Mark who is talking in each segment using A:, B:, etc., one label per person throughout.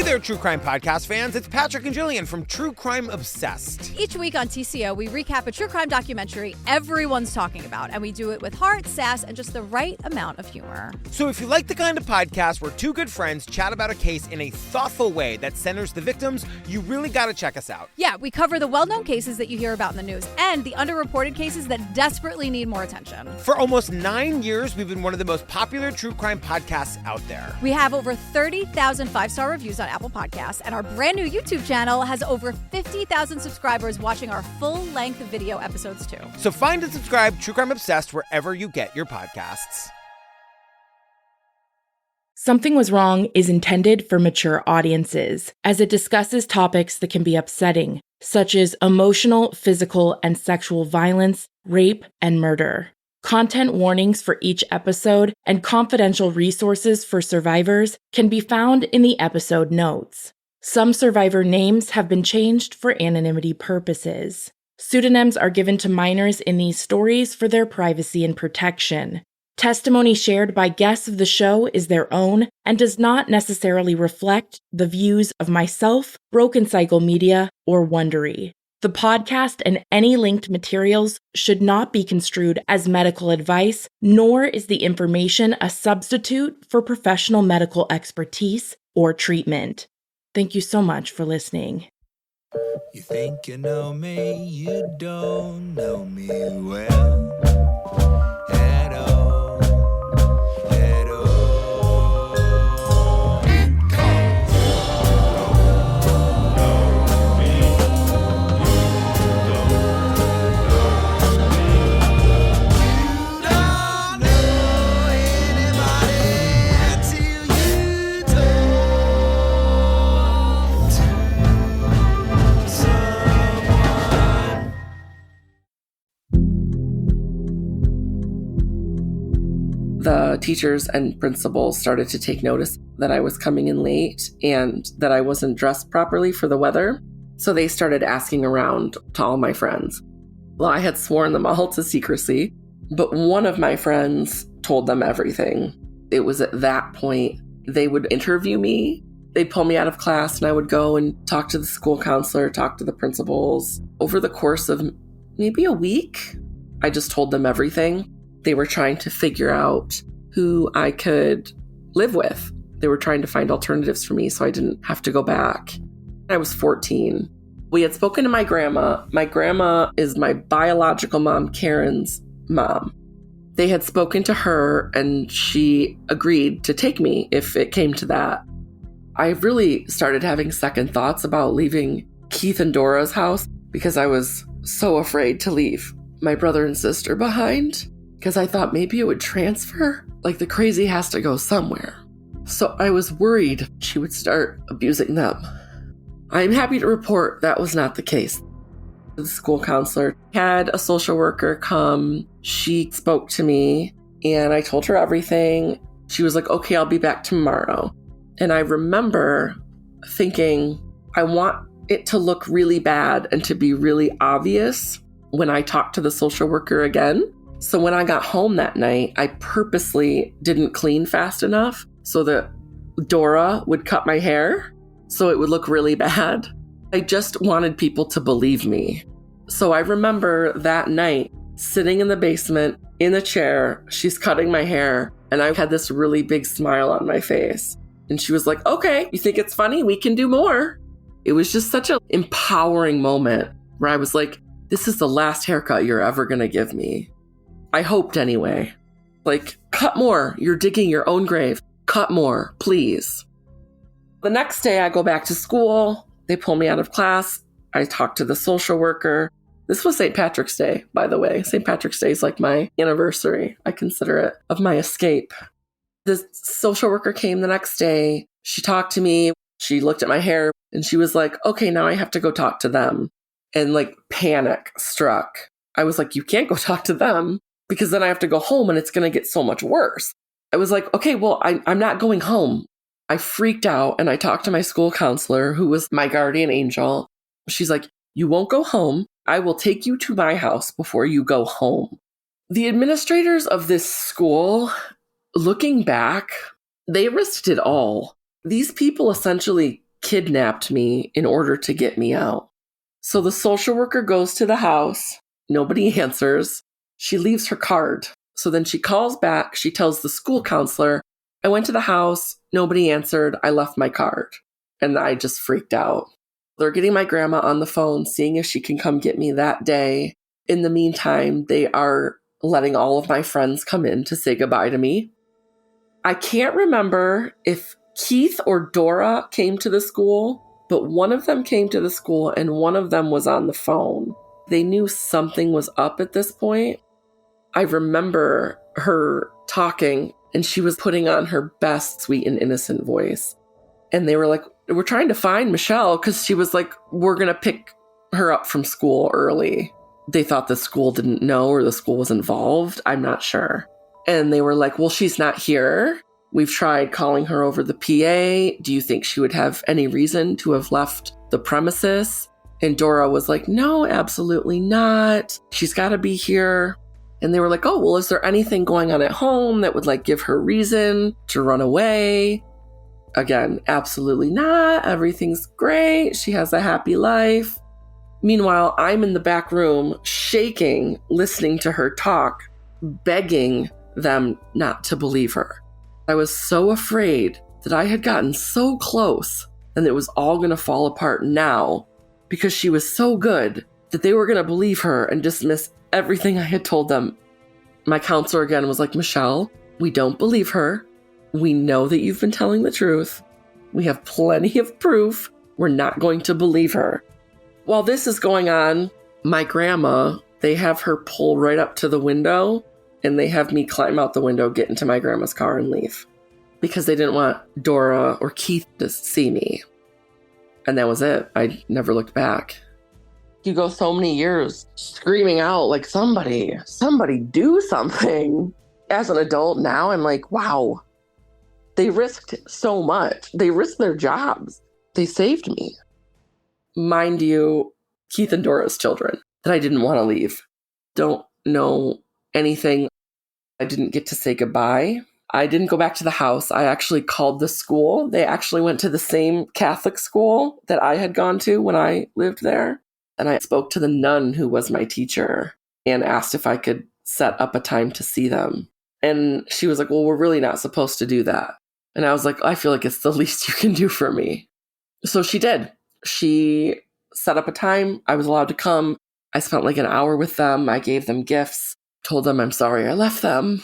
A: Hey there, True Crime Podcast fans. It's Patrick and Jillian from True Crime Obsessed.
B: Each week on TCO, we recap a true crime documentary everyone's talking about, and we do it with heart, sass, and just the right amount of humor.
A: So if you like the kind of podcast where two good friends chat about a case in a thoughtful way that centers the victims, you really gotta check us out.
B: Yeah, we cover the well-known cases that you hear about in the news and the underreported cases that desperately need more attention.
A: For almost 9 years, we've been one of the most popular true crime podcasts out there.
B: We have over 30,000 five-star reviews on Apple Podcasts, and our brand new YouTube channel has over 50,000 subscribers watching our full-length video episodes too.
A: So find and subscribe True Crime Obsessed wherever you get your podcasts.
C: Something Was Wrong is intended for mature audiences, as it discusses topics that can be upsetting, such as emotional, physical, and sexual violence, rape, and murder. Content warnings for each episode and confidential resources for survivors can be found in the episode notes. Some survivor names have been changed for anonymity purposes. Pseudonyms are given to minors in these stories for their privacy and protection. Testimony shared by guests of the show is their own and does not necessarily reflect the views of myself, Broken Cycle Media, or Wondery. The podcast and any linked materials should not be construed as medical advice, nor is the information a substitute for professional medical expertise or treatment. Thank you so much for listening.
D: You think you know me, you don't know me well at all, at all. Because you don't know anybody till you talk to someone.
E: The teachers and principals started to take notice that I was coming in late and that I wasn't dressed properly for the weather. So they started asking around to all my friends. Well, I had sworn them all to secrecy, but one of my friends told them everything. It was at that point they would interview me. They'd pull me out of class and I would go and talk to the school counselor, talk to the principals. Over the course of maybe a week, I just told them everything. They were trying to figure out who I could live with. They were trying to find alternatives for me so I didn't have to go back. I was 14. We had spoken to my grandma. My grandma is my biological mom, Karen's mom. They had spoken to her and she agreed to take me if it came to that. I really started having second thoughts about leaving Keith and Dora's house because I was so afraid to leave my brother and sister behind. Because I thought maybe it would transfer. Like the crazy has to go somewhere. So I was worried she would start abusing them. I'm happy to report that was not the case. The school counselor had a social worker come. She spoke to me and I told her everything. She was like, okay, I'll be back tomorrow. And I remember thinking, I want it to look really bad and to be really obvious when I talk to the social worker again. So when I got home that night, I purposely didn't clean fast enough so that Dora would cut my hair so it would look really bad. I just wanted people to believe me. So I remember that night sitting in the basement in a chair, she's cutting my hair, and I had this really big smile on my face. And she was like, okay, you think it's funny? We can do more. It was just such an empowering moment where I was like, this is the last haircut you're ever going to give me. I hoped anyway. Like, cut more. You're digging your own grave. Cut more, please. The next day I go back to school. They pull me out of class. I talk to the social worker. This was St. Patrick's Day, by the way. St. Patrick's Day is like my anniversary. I consider it of my escape. The social worker came the next day. She talked to me. She looked at my hair and she was like, okay, now I have to go talk to them. And like panic struck. I was like, you can't go talk to them because then I have to go home and it's going to get so much worse. I was like, okay, well, I'm not going home. I freaked out and I talked to my school counselor, who was my guardian angel. She's like, you won't go home. I will take you to my house before you go home. The administrators of this school, looking back, they risked it all. These people essentially kidnapped me in order to get me out. So the social worker goes to the house. Nobody answers. She leaves her card. So then she calls back. She tells the school counselor, I went to the house. Nobody answered. I left my card. And I just freaked out. They're getting my grandma on the phone, seeing if she can come get me that day. In the meantime, they are letting all of my friends come in to say goodbye to me. I can't remember if Keith or Dora came to the school, but one of them came to the school and one of them was on the phone. They knew something was up at this point. I remember her talking and she was putting on her best sweet and innocent voice. And they were like, we're trying to find Michelle because she was like, we're going to pick her up from school early. They thought the school didn't know or the school was involved. I'm not sure. And they were like, well, she's not here. We've tried calling her over the PA. Do you think she would have any reason to have left the premises? And Dora was like, no, absolutely not. She's got to be here. And they were like, oh, well, is there anything going on at home that would like give her reason to run away? Again, absolutely not. Everything's great. She has a happy life. Meanwhile, I'm in the back room shaking, listening to her talk, begging them not to believe her. I was so afraid that I had gotten so close and it was all going to fall apart now because she was so good that they were going to believe her and dismiss everything I had told them. My counselor again was like, Michelle, we don't believe her. We know that you've been telling the truth. We have plenty of proof. We're not going to believe her. While this is going on, my grandma, they have her pull right up to the window and they have me climb out the window, get into my grandma's car and leave because they didn't want Dora or Keith to see me. And that was it. I never looked back. You go so many years screaming out like somebody do something. As an adult now, I'm like, wow, they risked so much. They risked their jobs. They saved me. Mind you, Keith and Dora's children that I didn't want to leave. Don't know anything. I didn't get to say goodbye. I didn't go back to the house. I actually called the school. They actually went to the same Catholic school that I had gone to when I lived there. And I spoke to the nun who was my teacher and asked if I could set up a time to see them. And she was like, well, we're really not supposed to do that. And I was like, I feel like it's the least you can do for me. So she did. She set up a time. I was allowed to come. I spent like an hour with them. I gave them gifts, told them I'm sorry I left them.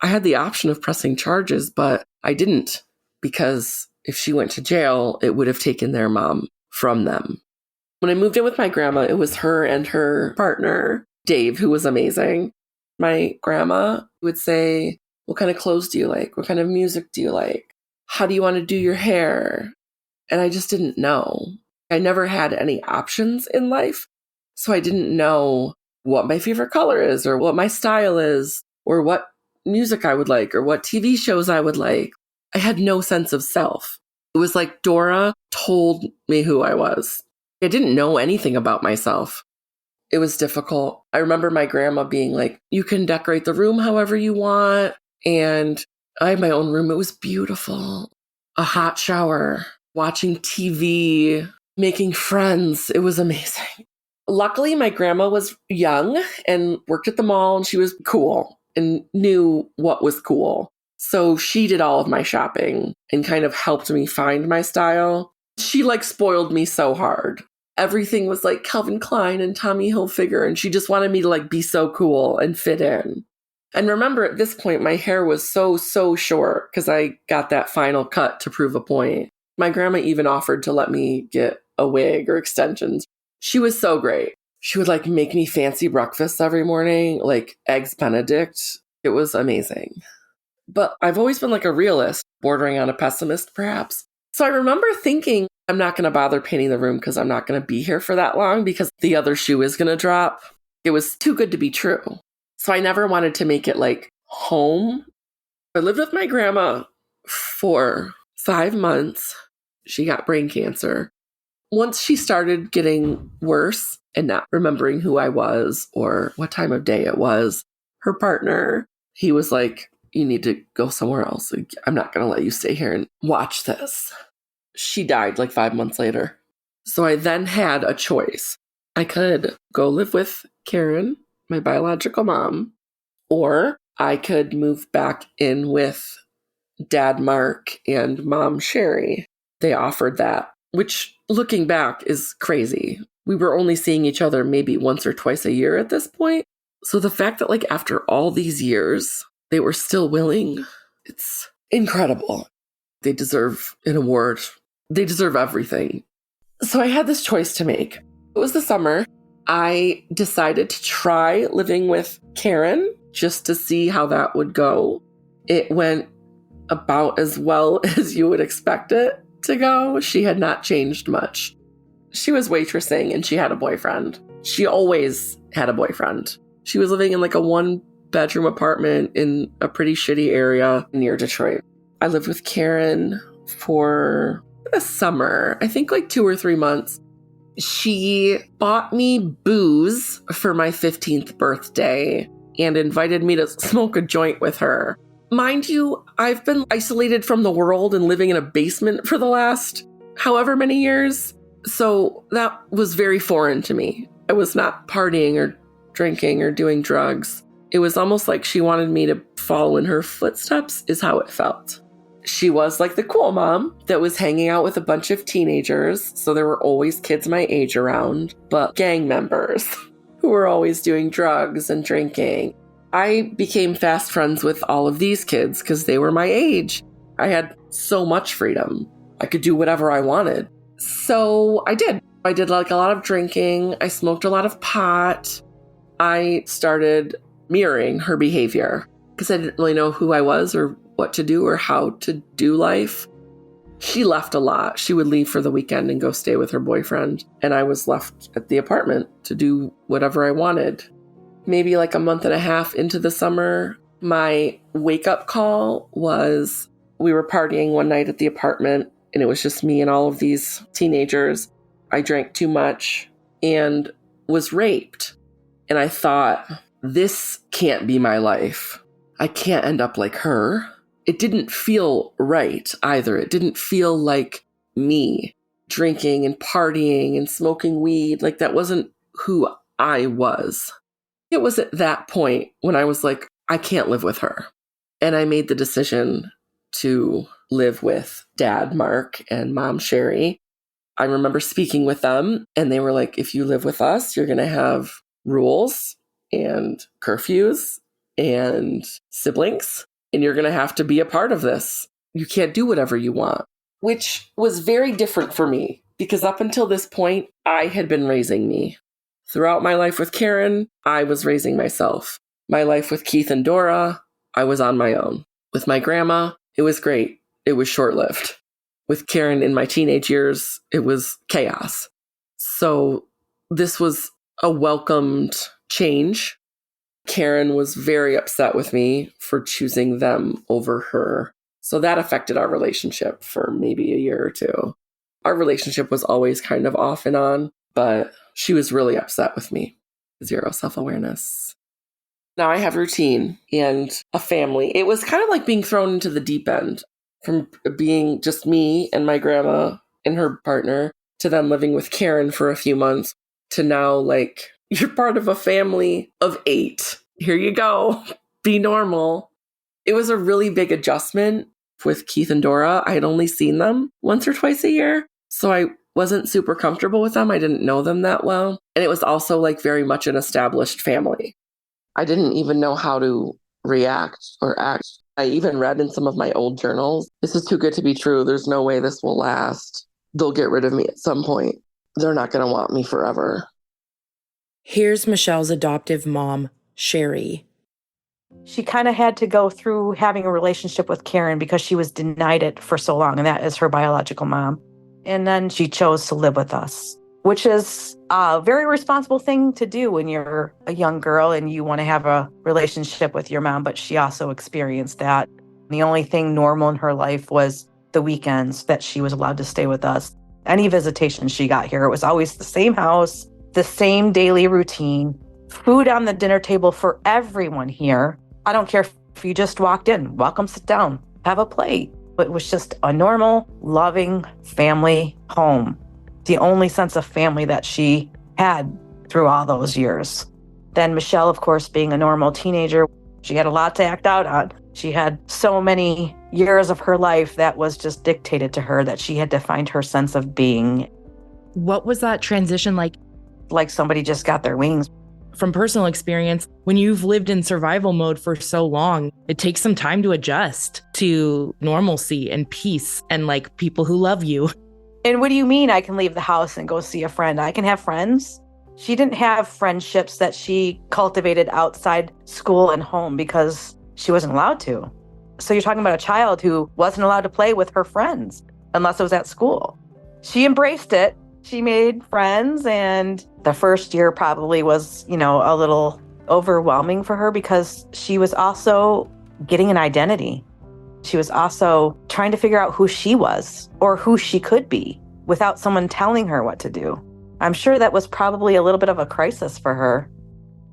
E: I had the option of pressing charges, but I didn't because if she went to jail, it would have taken their mom from them. When I moved in with my grandma, it was her and her partner, Dave, who was amazing. My grandma would say, what kind of clothes do you like? What kind of music do you like? How do you want to do your hair? And I just didn't know. I never had any options in life. So I didn't know what my favorite color is or what my style is or what music I would like or what TV shows I would like. I had no sense of self. It was like Dora told me who I was. I didn't know anything about myself. It was difficult. I remember my grandma being like, you can decorate the room however you want. And I had my own room. It was beautiful. A hot shower, watching TV, making friends. It was amazing. Luckily, my grandma was young and worked at the mall and she was cool and knew what was cool. So she did all of my shopping and kind of helped me find my style. She like spoiled me so hard. Everything was like Calvin Klein and Tommy Hilfiger, and she just wanted me to like be so cool and fit in. And remember, at this point, my hair was so short because I got that final cut to prove a point. My grandma even offered to let me get a wig or extensions. She was so great. She would like make me fancy breakfasts every morning, like Eggs Benedict. It was amazing. But I've always been like a realist, bordering on a pessimist, perhaps. So I remember thinking, I'm not going to bother painting the room because I'm not going to be here for that long because the other shoe is going to drop. It was too good to be true. So I never wanted to make it like home. I lived with my grandma for 5 months. She got brain cancer. Once she started getting worse and not remembering who I was or what time of day it was, her partner, he was like, you need to go somewhere else. I'm not going to let you stay here and watch this. She died like 5 months later. So I then had a choice. I could go live with Karen, my biological mom, or I could move back in with Dad Mark and Mom Sherry. They offered that, which looking back is crazy. We were only seeing each other maybe once or twice a year at this point. So the fact that like after all these years, they were still willing, it's incredible. They deserve an award. They deserve everything. So I had this choice to make. It was the summer. I decided to try living with Karen just to see how that would go. It went about as well as you would expect it to go. She had not changed much. She was waitressing and she had a boyfriend. She always had a boyfriend. She was living in like a 1-bedroom apartment in a pretty shitty area near Detroit. I lived with Karen for the summer, I think like 2 or 3 months. She bought me booze for my 15th birthday and invited me to smoke a joint with her. Mind you, I've been isolated from the world and living in a basement for the last however many years. So that was very foreign to me. I was not partying or drinking or doing drugs. It was almost like she wanted me to follow in her footsteps, is how it felt. She was like the cool mom that was hanging out with a bunch of teenagers. So there were always kids my age around, but gang members who were always doing drugs and drinking. I became fast friends with all of these kids because they were my age. I had so much freedom. I could do whatever I wanted. So I did. I did like a lot of drinking. I smoked a lot of pot. I started mirroring her behavior because I didn't really know who I was or what to do or how to do life. She left a lot. She would leave for the weekend and go stay with her boyfriend. And I was left at the apartment to do whatever I wanted. Maybe like a month and a half into the summer, my wake-up call was we were partying one night at the apartment and it was just me and all of these teenagers. I drank too much and was raped. And I thought, this can't be my life. I can't end up like her. It didn't feel right either. It didn't feel like me drinking and partying and smoking weed. Like that wasn't who I was. It was at that point when I was like, I can't live with her. And I made the decision to live with Dad Mark and Mom Sherry. I remember speaking with them and they were like, if you live with us, you're going to have rules and curfews and siblings. And you're going to have to be a part of this. You can't do whatever you want, which was very different for me because up until this point, I had been raising me. Throughout my life with Karen, I was raising myself. My life with Keith and Dora, I was on my own. With my grandma, it was great. It was short-lived. With Karen in my teenage years, it was chaos. So this was a welcomed change. Karen was very upset with me for choosing them over her. So that affected our relationship for maybe a year or two. Our relationship was always kind of off and on, but she was really upset with me. Zero self-awareness. Now I have routine and a family. It was kind of like being thrown into the deep end from being just me and my grandma and her partner to them living with Karen for a few months to now like, you're part of a family of 8. Here you go. Be normal. It was a really big adjustment with Keith and Dora. I had only seen them once or twice a year, so I wasn't super comfortable with them. I didn't know them that well. And it was also like very much an established family. I didn't even know how to react or act. I even read in some of my old journals, this is too good to be true. There's no way this will last. They'll get rid of me at some point. They're not going to want me forever.
C: Here's Michelle's adoptive mom, Sherry.
F: She kind of had to go through having a relationship with Karen because she was denied it for so long, and that is her biological mom. And then she chose to live with us, which is a very responsible thing to do when you're a young girl and you want to have a relationship with your mom, but she also experienced that. The only thing normal in her life was the weekends that she was allowed to stay with us. Any visitation she got here, it was always the same house, the same daily routine, food on the dinner table for everyone here. I don't care if you just walked in, welcome, sit down, have a plate. It was just a normal, loving family home, the only sense of family that she had through all those years. Then Michelle, of course, being a normal teenager, she had a lot to act out on. She had so many years of her life that was just dictated to her that she had to find her sense of being.
C: What was that transition like?
F: Like somebody just got their wings.
C: From personal experience, when you've lived in survival mode for so long, it takes some time to adjust to normalcy and peace and like people who love you.
F: And what do you mean I can leave the house and go see a friend? I can have friends. She didn't have friendships that she cultivated outside school and home because she wasn't allowed to. So you're talking about a child who wasn't allowed to play with her friends unless it was at school. She embraced it. She made friends, and the first year probably was, a little overwhelming for her because she was also getting an identity. She was also trying to figure out who she was or who she could be without someone telling her what to do. I'm sure that was probably a little bit of a crisis for her.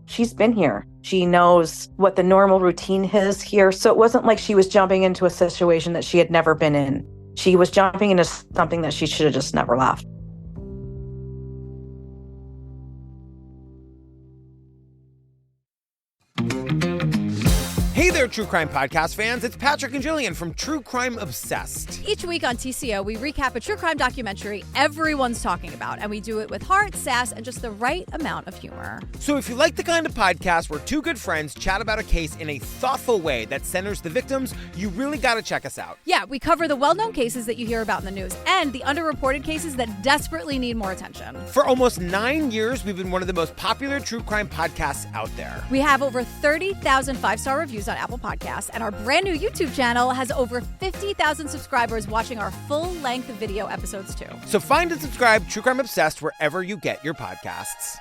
F: She's been here. She knows what the normal routine is here. So it wasn't like she was jumping into a situation that she had never been in. She was jumping into something that she should have just never left.
A: Hey there, True Crime Podcast fans. It's Patrick and Jillian from True Crime Obsessed.
B: Each week on TCO, we recap a true crime documentary everyone's talking about, and we do it with heart, sass, and just the right amount of humor.
A: So if you like the kind of podcast where two good friends chat about a case in a thoughtful way that centers the victims, you really got to check us out.
B: Yeah, we cover the well-known cases that you hear about in the news and the underreported cases that desperately need more attention.
A: For almost 9 years, we've been one of the most popular true crime podcasts out there.
B: We have over 30,000 five-star reviews on Apple Podcasts, and our brand new YouTube channel has over 50,000 subscribers watching our full-length video episodes too.
A: So find and subscribe True Crime Obsessed wherever you get your podcasts.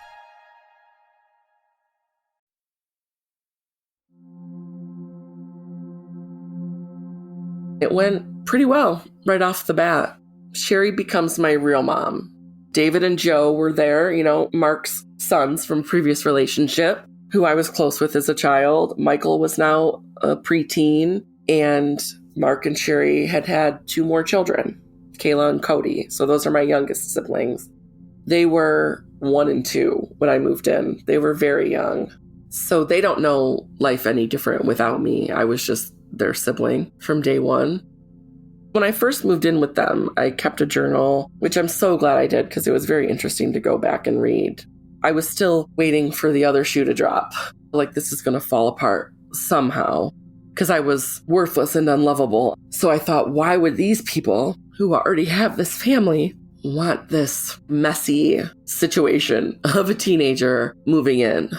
E: It went pretty well right off the bat. Sherry becomes my real mom. David and Joe were there, Mark's sons from previous relationship, who I was close with as a child. Michael was now a preteen, and Mark and Sherry had 2 more children, Kayla and Cody. So those are my youngest siblings. They were 1 and 2 when I moved in. They were very young. So they don't know life any different without me. I was just their sibling from day one. When I first moved in with them, I kept a journal, which I'm so glad I did because it was very interesting to go back and read. I was still waiting for the other shoe to drop. Like, this is going to fall apart somehow because I was worthless and unlovable. So I thought, why would these people who already have this family want this messy situation of a teenager moving in?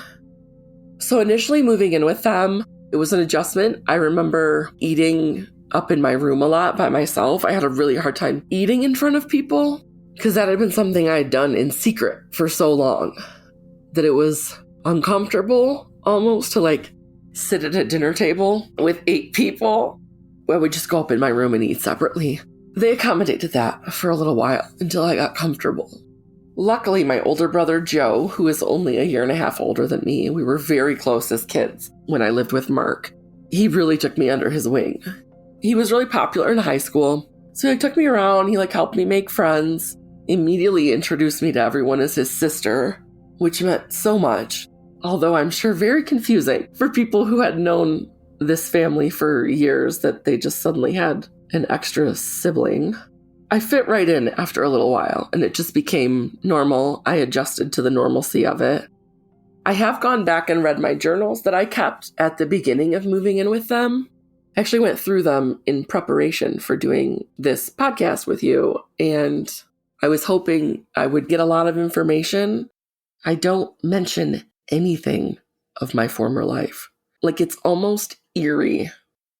E: So initially moving in with them, it was an adjustment. I remember eating up in my room a lot by myself. I had a really hard time eating in front of people because that had been something I had done in secret for so long that it was uncomfortable almost to sit at a dinner table with 8 people. I would just go up in my room and eat separately. They accommodated that for a little while until I got comfortable. Luckily, my older brother, Joe, who is only a year and a half older than me, we were very close as kids when I lived with Mark. He really took me under his wing. He was really popular in high school, so he took me around. He helped me make friends, immediately introduced me to everyone as his sister, which meant so much, although I'm sure very confusing for people who had known this family for years that they just suddenly had an extra sibling. I fit right in after a little while, and it just became normal. I adjusted to the normalcy of it. I have gone back and read my journals that I kept at the beginning of moving in with them. I actually went through them in preparation for doing this podcast with you, and I was hoping I would get a lot of information. I don't mention anything of my former life. It's almost eerie.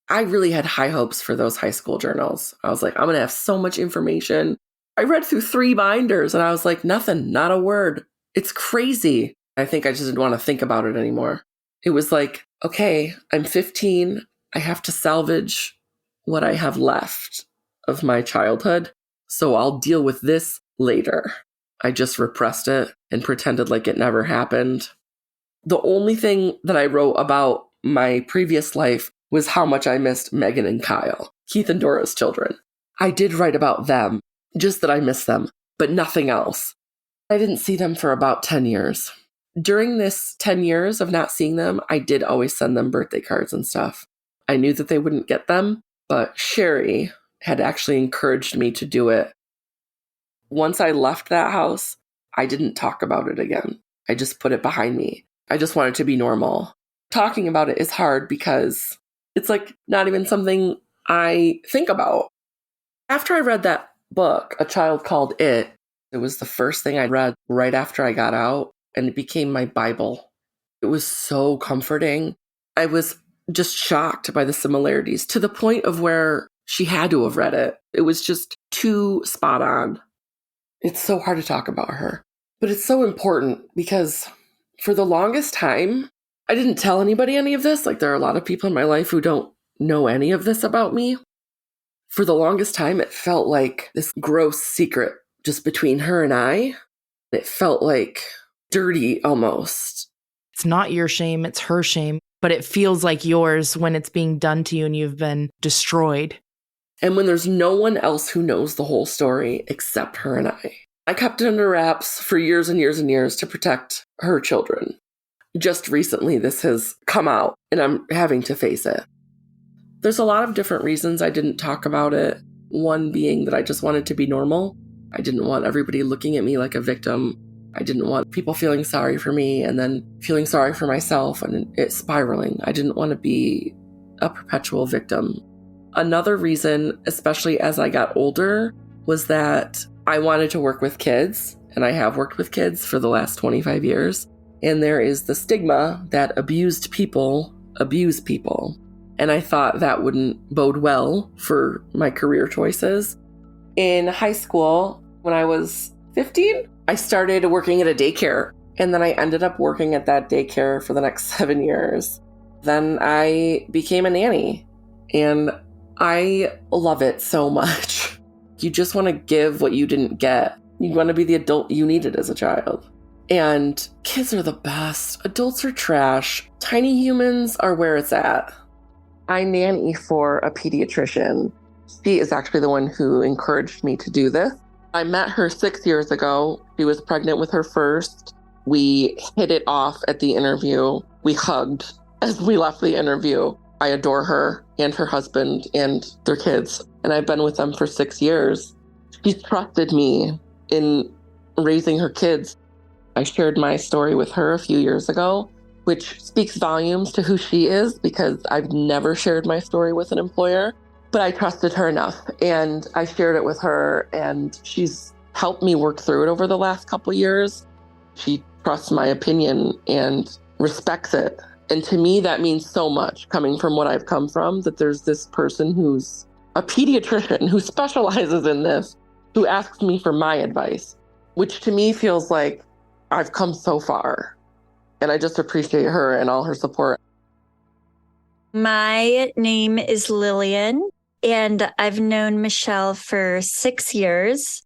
E: I really had high hopes for those high school journals. I was like, I'm going to have so much information. I read through 3 binders and I was like, nothing, not a word. It's crazy. I think I just didn't want to think about it anymore. It was like, okay, I'm 15. I have to salvage what I have left of my childhood. So I'll deal with this later. I just repressed it and pretended like it never happened. The only thing that I wrote about my previous life was how much I missed Megan and Kyle, Keith and Dora's children. I did write about them, just that I miss them, but nothing else. I didn't see them for about 10 years. During this 10 years of not seeing them, I did always send them birthday cards and stuff. I knew that they wouldn't get them, but Sherry had actually encouraged me to do it. Once I left that house, I didn't talk about it again. I just put it behind me. I just wanted to be normal. Talking about it is hard because it's like not even something I think about. After I read that book, A Child Called It was the first thing I read right after I got out, and it became my Bible. It was so comforting. I was just shocked by the similarities to the point of where she had to have read it. It was just too spot on. It's so hard to talk about her, but it's so important because for the longest time, I didn't tell anybody any of this. Like, there are a lot of people in my life who don't know any of this about me. For the longest time, it felt like this gross secret just between her and I. It felt like dirty almost.
C: It's not your shame, it's her shame, but it feels like yours when it's being done to you and you've been destroyed.
E: And when there's no one else who knows the whole story except her and I. I kept it under wraps for years and years and years to protect her children. Just recently, this has come out and I'm having to face it. There's a lot of different reasons I didn't talk about it. One being that I just wanted to be normal. I didn't want everybody looking at me like a victim. I didn't want people feeling sorry for me and then feeling sorry for myself and it spiraling. I didn't want to be a perpetual victim. Another reason, especially as I got older, was that I wanted to work with kids, and I have worked with kids for the last 25 years. And there is the stigma that abused people abuse people. And I thought that wouldn't bode well for my career choices. In high school, when I was 15, I started working at a daycare. And then I ended up working at that daycare for the next 7 years. Then I became a nanny. And I love it so much. You just want to give what you didn't get. You want to be the adult you needed as a child. And kids are the best. Adults are trash. Tiny humans are where it's at. I nanny for a pediatrician. She is actually the one who encouraged me to do this. I met her 6 years ago. She was pregnant with her first. We hit it off at the interview. We hugged as we left the interview. I adore her and her husband and their kids. And I've been with them for 6 years. She trusted me in raising her kids. I shared my story with her a few years ago, which speaks volumes to who she is because I've never shared my story with an employer. But I trusted her enough and I shared it with her and she's helped me work through it over the last couple years. She trusts my opinion and respects it. And to me, that means so much coming from what I've come from, that there's this person who's a pediatrician who specializes in this, who asks me for my advice, which to me feels like I've come so far. And I just appreciate her and all her support.
G: My name is Lillian, and I've known Michelle for 6 years.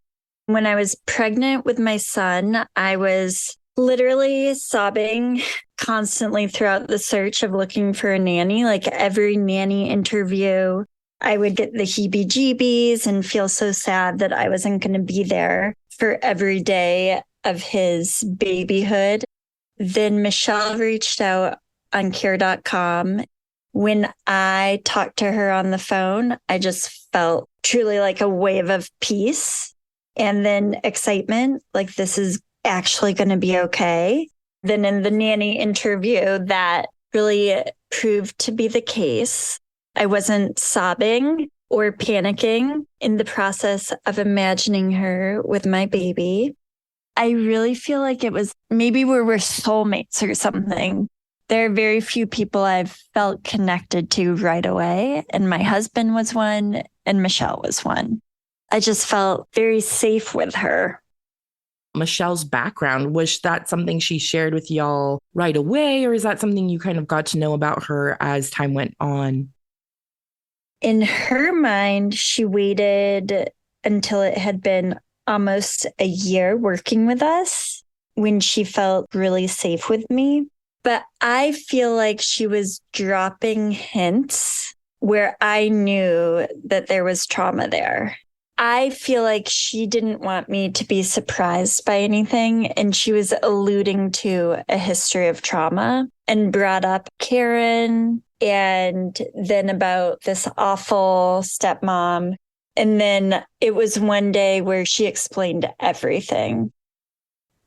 G: When I was pregnant with my son, I was literally sobbing constantly throughout the search of looking for a nanny. Like every nanny interview, I would get the heebie-jeebies and feel so sad that I wasn't going to be there for every day of his babyhood. Then Michelle reached out on care.com. When I talked to her on the phone, I just felt truly like a wave of peace and then excitement, like this is actually going to be okay. Then in the nanny interview, that really proved to be the case. I wasn't sobbing or panicking in the process of imagining her with my baby. I really feel like it was maybe we were soulmates or something. There are very few people I've felt connected to right away, and my husband was one, and Michelle was one. I just felt very safe with her.
C: Michelle's background, was that something she shared with y'all right away, or is that something you kind of got to know about her as time went on?
G: In her mind, she waited until it had been almost a year working with us when she felt really safe with me. But I feel like she was dropping hints where I knew that there was trauma there. I feel like she didn't want me to be surprised by anything. And she was alluding to a history of trauma and brought up Karen and then about this awful stepmom. And then it was one day where she explained everything.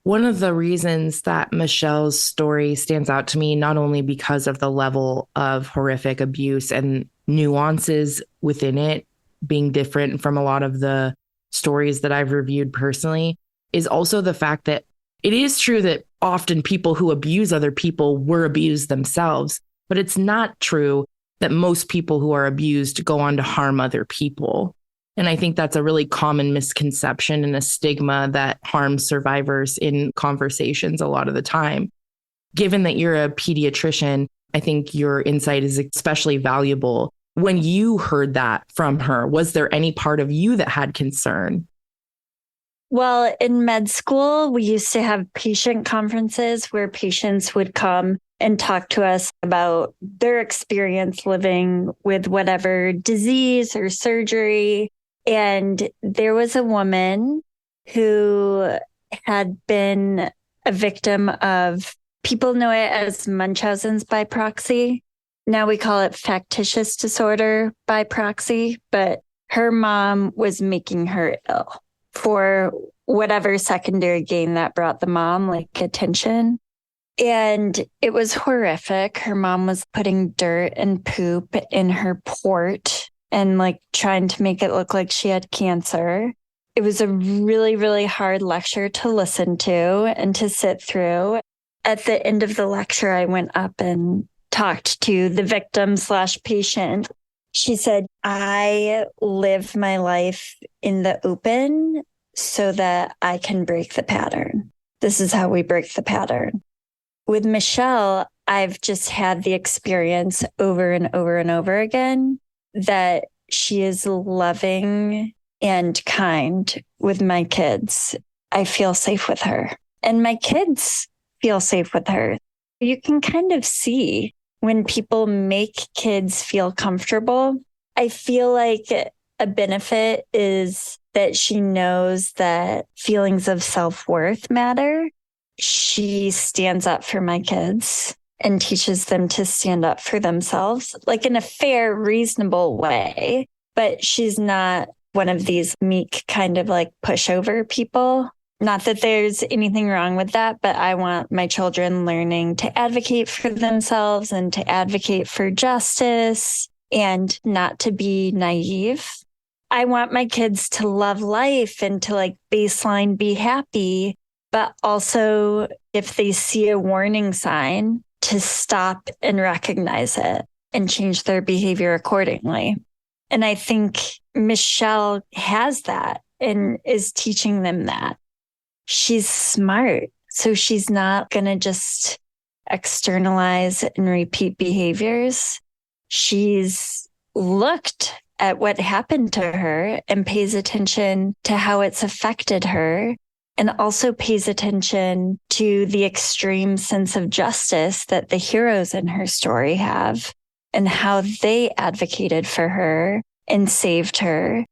C: One of the reasons that Michelle's story stands out to me, not only because of the level of horrific abuse and nuances within it being different from a lot of the stories that I've reviewed personally, is also the fact that it is true that often people who abuse other people were abused themselves, but it's not true that most people who are abused go on to harm other people. And I think that's a really common misconception and a stigma that harms survivors in conversations a lot of the time. Given that you're a pediatrician, I think your insight is especially valuable. When you heard that from her, was there any part of you that had concern?
G: Well, in med school, we used to have patient conferences where patients would come and talk to us about their experience living with whatever disease or surgery. And there was a woman who had been a victim of, people know it as Munchausen's by proxy. Now we call it factitious disorder by proxy, but her mom was making her ill for whatever secondary gain that brought the mom, like attention. And it was horrific. Her mom was putting dirt and poop in her port and like trying to make it look like she had cancer. It was a really, really hard lecture to listen to and to sit through. At the end of the lecture, I went up and talked to the victim/patient. She said, I live my life in the open so that I can break the pattern. This is how we break the pattern. With Michelle, I've just had the experience over and over and over again that she is loving and kind with my kids. I feel safe with her, and my kids feel safe with her. You can kind of see when people make kids feel comfortable. I feel like a benefit is that she knows that feelings of self-worth matter. She stands up for my kids and teaches them to stand up for themselves, like in a fair, reasonable way. But she's not one of these meek kind of like pushover people. Not that there's anything wrong with that, but I want my children learning to advocate for themselves and to advocate for justice and not to be naive. I want my kids to love life and to like baseline be happy, but also if they see a warning sign, to stop and recognize it and change their behavior accordingly. And I think Michelle has that and is teaching them that. She's smart, so she's not going to just externalize and repeat behaviors. She's looked at what happened to her and pays attention to how it's affected her, and also pays attention to the extreme sense of justice that the heroes in her story have and how they advocated for her and saved her.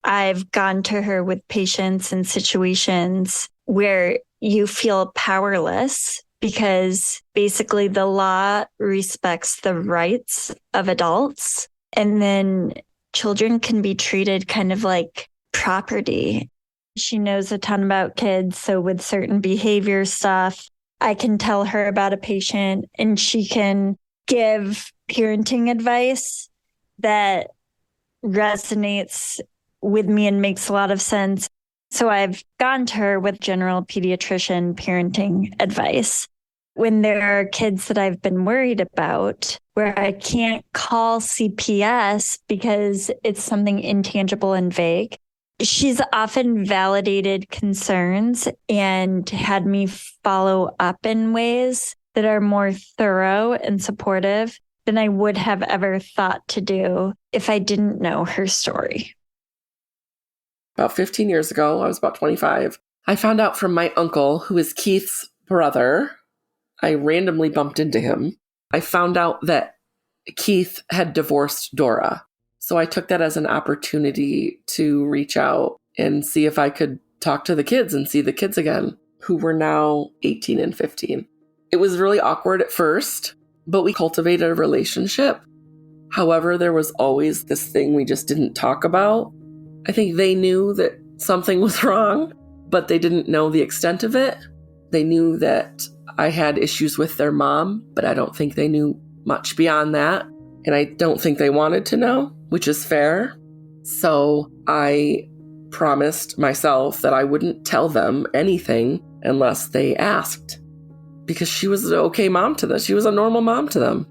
G: I've gone to her with patients in situations where you feel powerless because basically the law respects the rights of adults, and then children can be treated kind of like property. She knows a ton about kids. So with certain behavior stuff, I can tell her about a patient and she can give parenting advice that resonates with me and makes a lot of sense. So I've gone to her with general pediatrician parenting advice. When there are kids that I've been worried about, where I can't call CPS because it's something intangible and vague, she's often validated concerns and had me follow up in ways that are more thorough and supportive than I would have ever thought to do if I didn't know her story.
E: About 15 years ago, I was about 25. I found out from my uncle, who is Keith's brother. I randomly bumped into him. I found out that Keith had divorced Dora. So I took that as an opportunity to reach out and see if I could talk to the kids and see the kids again, who were now 18 and 15. It was really awkward at first, but we cultivated a relationship. However, there was always this thing we just didn't talk about. I think they knew that something was wrong, but they didn't know the extent of it. They knew that I had issues with their mom, but I don't think they knew much beyond that. And I don't think they wanted to know, which is fair. So I promised myself that I wouldn't tell them anything unless they asked. Because she was an okay mom to them. She was a normal mom to them.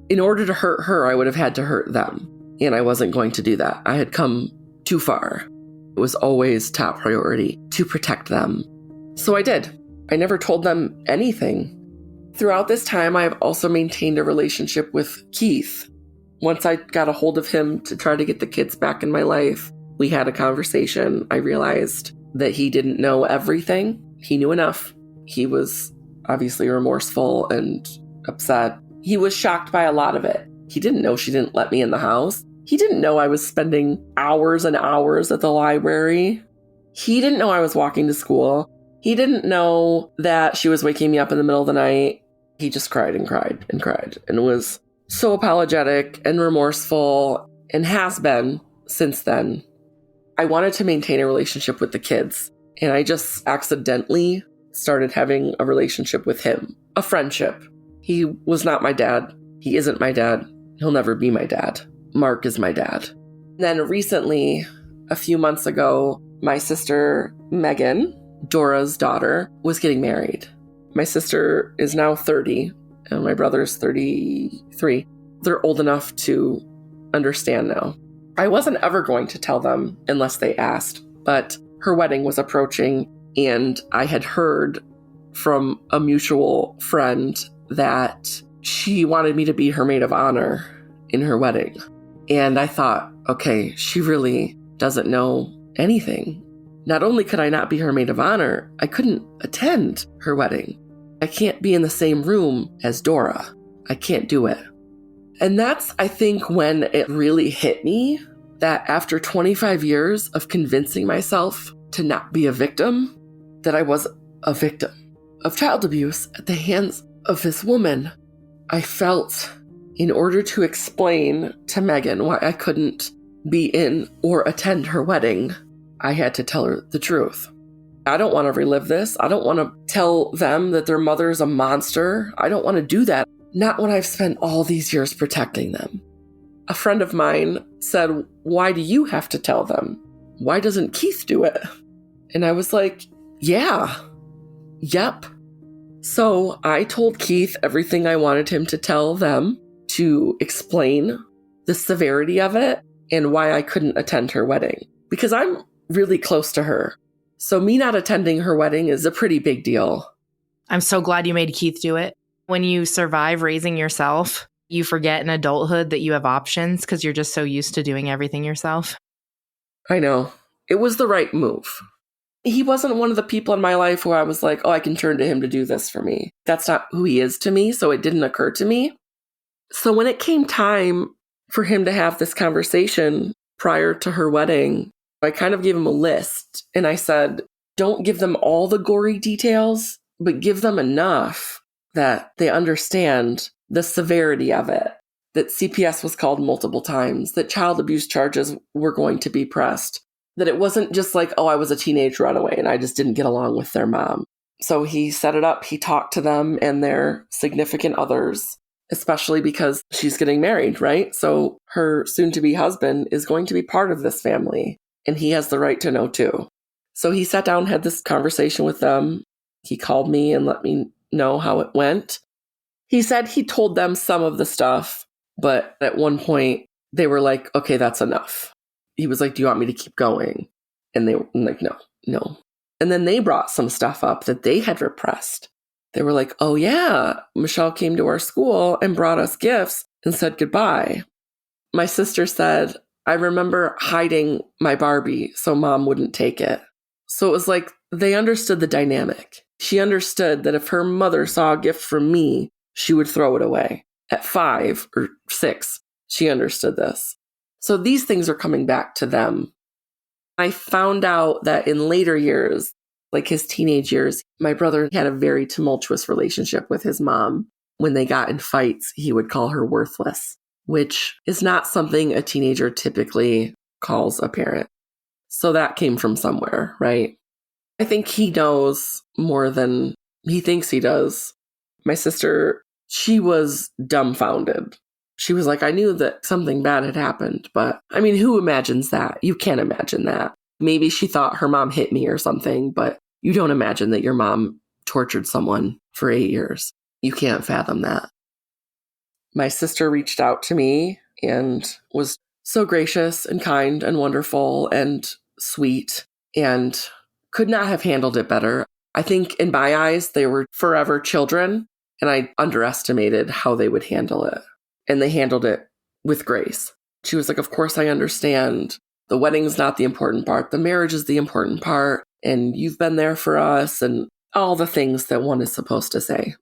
E: In order to hurt her, I would have had to hurt them. And I wasn't going to do that. I had come too far. It was always top priority to protect them. So I did. I never told them anything. Throughout this time, I have also maintained a relationship with Keith. Once I got a hold of him to try to get the kids back in my life, we had a conversation. I realized that he didn't know everything. He knew enough. He was obviously remorseful and upset. He was shocked by a lot of it. He didn't know she didn't let me in the house. He didn't know I was spending hours and hours at the library. He didn't know I was walking to school. He didn't know that she was waking me up in the middle of the night. He just cried and cried and cried and was so apologetic and remorseful and has been since then. I wanted to maintain a relationship with the kids, and I just accidentally started having a relationship with him, a friendship. He was not my dad. He isn't my dad. He'll never be my dad. Mark is my dad. Then recently, a few months ago, my sister, Megan, Dora's daughter, was getting married. My sister is now 30, and my brother's 33. They're old enough to understand now. I wasn't ever going to tell them unless they asked, but her wedding was approaching, and I had heard from a mutual friend that she wanted me to be her maid of honor in her wedding. And I thought, okay, she really doesn't know anything. Not only could I not be her maid of honor, I couldn't attend her wedding. I can't be in the same room as Dora. I can't do it. And that's, I think, when it really hit me that after 25 years of convincing myself to not be a victim, that I was a victim of child abuse at the hands of this woman. I felt, in order to explain to Megan why I couldn't be in or attend her wedding, I had to tell her the truth. I don't want to relive this. I don't want to tell them that their mother's a monster. I don't want to do that. Not when I've spent all these years protecting them. A friend of mine said, "Why do you have to tell them? Why doesn't Keith do it?" And I was like, yep. So I told Keith everything I wanted him to tell them to explain the severity of it and why I couldn't attend her wedding. Because I'm really close to her. So me not attending her wedding is a pretty big deal.
C: I'm so glad you made Keith do it. When you survive raising yourself, you forget in adulthood that you have options because you're just so used to doing everything yourself.
E: I know. It was the right move. He wasn't one of the people in my life where I was like, oh, I can turn to him to do this for me. That's not who he is to me, so it didn't occur to me. So when it came time for him to have this conversation prior to her wedding, I kind of gave him a list and I said, don't give them all the gory details, but give them enough that they understand the severity of it, that CPS was called multiple times, that child abuse charges were going to be pressed, that it wasn't just like, oh, I was a teenage runaway and I just didn't get along with their mom. So he set it up. He talked to them and their significant others, especially because she's getting married, right? So her soon-to-be husband is going to be part of this family. And he has the right to know too. So he sat down, had this conversation with them. He called me and let me know how it went. He said he told them some of the stuff, but at one point they were like, okay, that's enough. He was like, do you want me to keep going? And they were like, no. And then they brought some stuff up that they had repressed. They were like, oh yeah, Michelle came to our school and brought us gifts and said goodbye. My sister said, I remember hiding my Barbie so mom wouldn't take it. So it was like they understood the dynamic. She understood that if her mother saw a gift from me, she would throw it away. At 5 or 6, she understood this. So these things are coming back to them. I found out that in later years, like his teenage years, my brother had a very tumultuous relationship with his mom. When they got in fights, he would call her worthless, which is not something a teenager typically calls a parent. So that came from somewhere, right? I think he knows more than he thinks he does. My sister, she was dumbfounded. She was like, I knew that something bad had happened, but I mean, who imagines that? You can't imagine that. Maybe she thought her mom hit me or something, but you don't imagine that your mom tortured someone for 8 years. You can't fathom that. My sister reached out to me and was so gracious and kind and wonderful and sweet and could not have handled it better. I think in my eyes, they were forever children, and I underestimated how they would handle it. And they handled it with grace. She was like, of course, I understand. The wedding's not the important part. The marriage is the important part. And you've been there for us and all the things that one is supposed to say.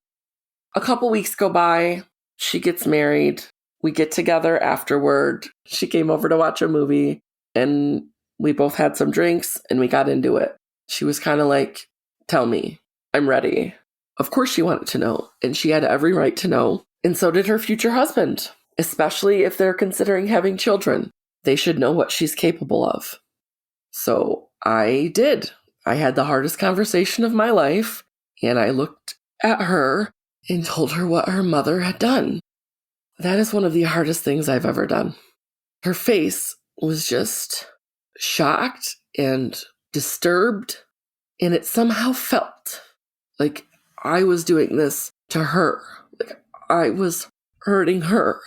E: A couple weeks go by. She gets married. We get together afterward. She came over to watch a movie and we both had some drinks and we got into it. She was kind of like, tell me, I'm ready. Of course she wanted to know, and she had every right to know. And so did her future husband, especially if they're considering having children. They should know what she's capable of. So I did. I had the hardest conversation of my life, and I looked at her and told her what her mother had done. That is one of the hardest things I've ever done. Her face was just shocked and disturbed, and it somehow felt like I was doing this to her. Like I was hurting her,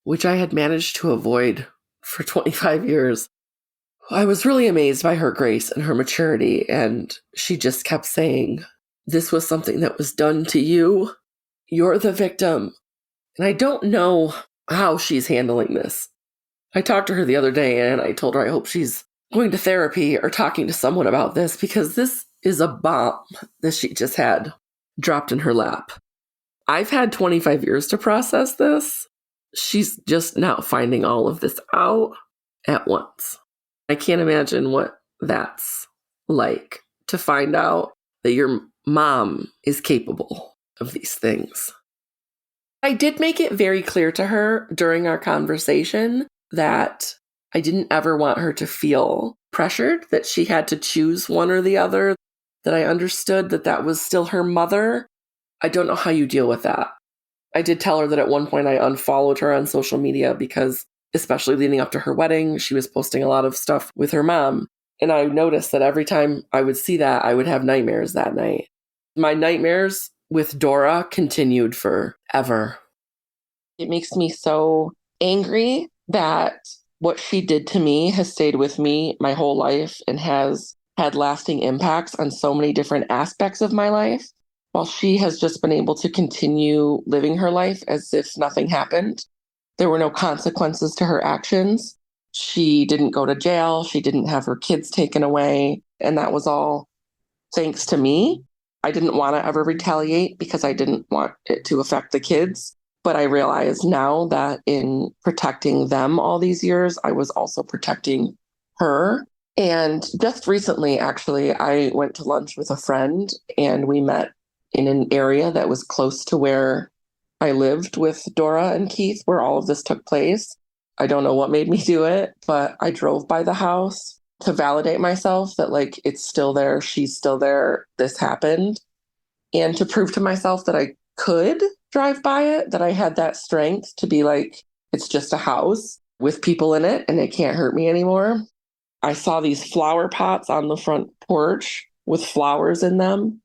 E: which I had managed to avoid for 25 years. I was really amazed by her grace and her maturity, and she just kept saying, this was something that was done to you. You're the victim. And I don't know how she's handling this. I talked to her the other day, and I told her I hope she's going to therapy or talking to someone about this, because this is a bomb that she just had dropped in her lap. I've had 25 years to process this. She's just now finding all of this out at once. I can't imagine what that's like, to find out that your mom is capable of these things. I did make it very clear to her during our conversation that I didn't ever want her to feel pressured, that she had to choose one or the other, that I understood that that was still her mother. I don't know how you deal with that. I did tell her that at one point I unfollowed her on social media because, especially leading up to her wedding, she was posting a lot of stuff with her mom. And I noticed that every time I would see that, I would have nightmares that night. My nightmares with Dora continued forever. It makes me so angry that what she did to me has stayed with me my whole life and has had lasting impacts on so many different aspects of my life, while she has just been able to continue living her life as if nothing happened. There were no consequences to her actions. She didn't go to jail. She didn't have her kids taken away. And that was all thanks to me. I didn't want to ever retaliate because I didn't want it to affect the kids. But I realize now that in protecting them all these years, I was also protecting her. And just recently, actually, I went to lunch with a friend and we met in an area that was close to where I lived with Dora and Keith, where all of this took place. I don't know what made me do it, but I drove by the house to validate myself that, like, it's still there. She's still there. This happened. And to prove to myself that I could drive by it, that I had that strength to be like, it's just a house with people in it and it can't hurt me anymore. I saw these flower pots on the front porch with flowers in them.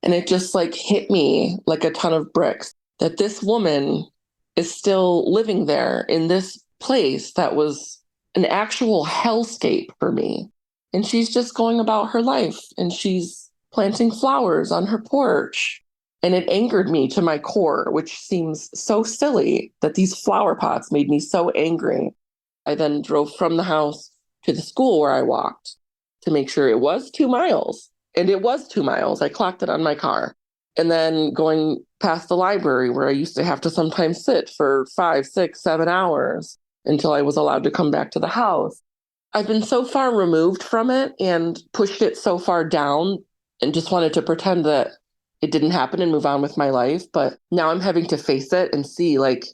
E: And it just like hit me like a ton of bricks that this woman is still living there in this place that was an actual hellscape for me. And she's just going about her life and she's planting flowers on her porch. And it angered me to my core, which seems so silly that these flower pots made me so angry. I then drove from the house to the school where I walked to make sure it was 2 miles. And it was 2 miles. I clocked it on my car. And then going past the library where I used to have to sometimes sit for 5, 6, 7 hours until I was allowed to come back to the house. I've been so far removed from it and pushed it so far down and just wanted to pretend that it didn't happen and move on with my life. But now I'm having to face it and see, like,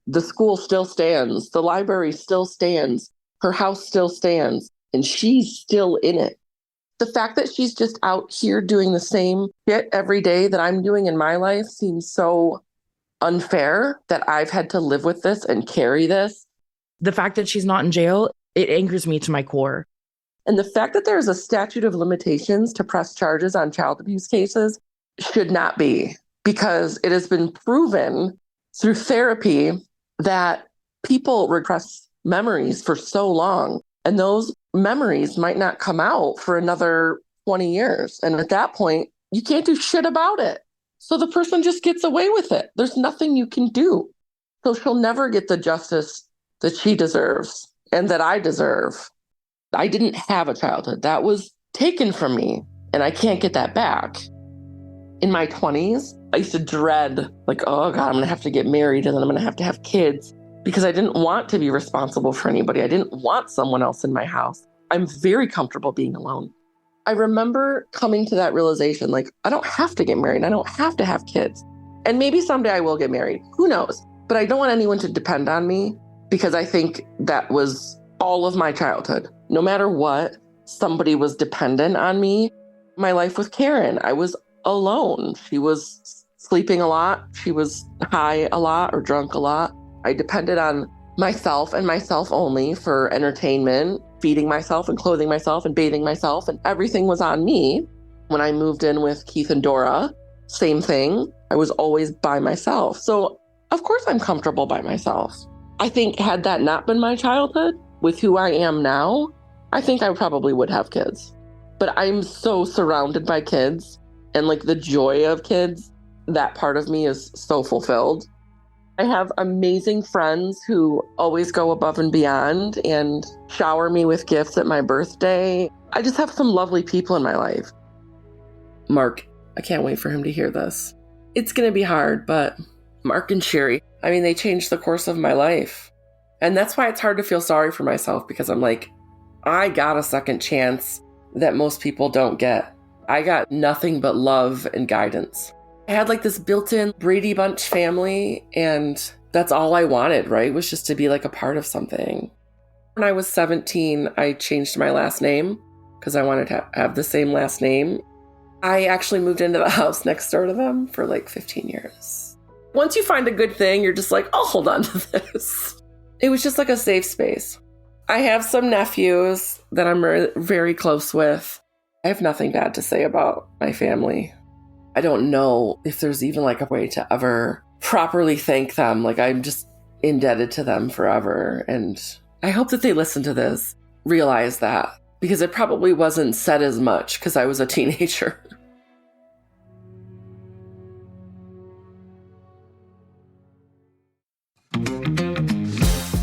E: the school still stands, the library still stands, her house still stands, and she's still in it. The fact that she's just out here doing the same shit every day that I'm doing in my life seems so unfair that I've had to live with this and carry this.
C: The fact that she's not in jail, it angers me to my core.
E: And the fact that there's a statute of limitations to press charges on child abuse cases should not be, because it has been proven through therapy that people repress memories for so long, and those memories might not come out for another 20 years. And at that point, you can't do shit about it. So the person just gets away with it. There's nothing you can do. So she'll never get the justice that she deserves and that I deserve. I didn't have a childhood. That was taken from me, and I can't get that back. In my 20s, I used to dread, like, oh God, I'm going to have to get married and then I'm going to have kids, because I didn't want to be responsible for anybody. I didn't want someone else in my house. I'm very comfortable being alone. I remember coming to that realization, like, I don't have to get married. I don't have to have kids. And maybe someday I will get married. Who knows? But I don't want anyone to depend on me, because I think that was all of my childhood. No matter what, somebody was dependent on me. My life with Karen, I was alone. She was sleeping a lot. She was high a lot or drunk a lot. I depended on myself and myself only for entertainment, feeding myself and clothing myself and bathing myself, and everything was on me. When I moved in with Keith and Dora, same thing. I was always by myself. So of course I'm comfortable by myself. I think had that not been my childhood, with who I am now, I think I probably would have kids. But I'm so surrounded by kids, and like the joy of kids, that part of me is so fulfilled. I have amazing friends who always go above and beyond and shower me with gifts at my birthday. I just have some lovely people in my life. Mark, I can't wait for him to hear this. It's going to be hard, but Mark and Sherry, I mean, they changed the course of my life. And that's why it's hard to feel sorry for myself, because I'm like, I got a second chance that most people don't get. I got nothing but love and guidance. I had like this built-in Brady Bunch family, and that's all I wanted, right? Was just to be like a part of something. When I was 17, I changed my last name because I wanted to have the same last name. I actually moved into the house next door to them for like 15 years. Once you find a good thing, you're just like, I'll hold on to this. It was just like a safe space. I have some nephews that I'm very close with. I have nothing bad to say about my family. I don't know if there's even like a way to ever properly thank them. Like, I'm just indebted to them forever. And I hope that they listen to this, realize that, because it probably wasn't said as much because I was a teenager.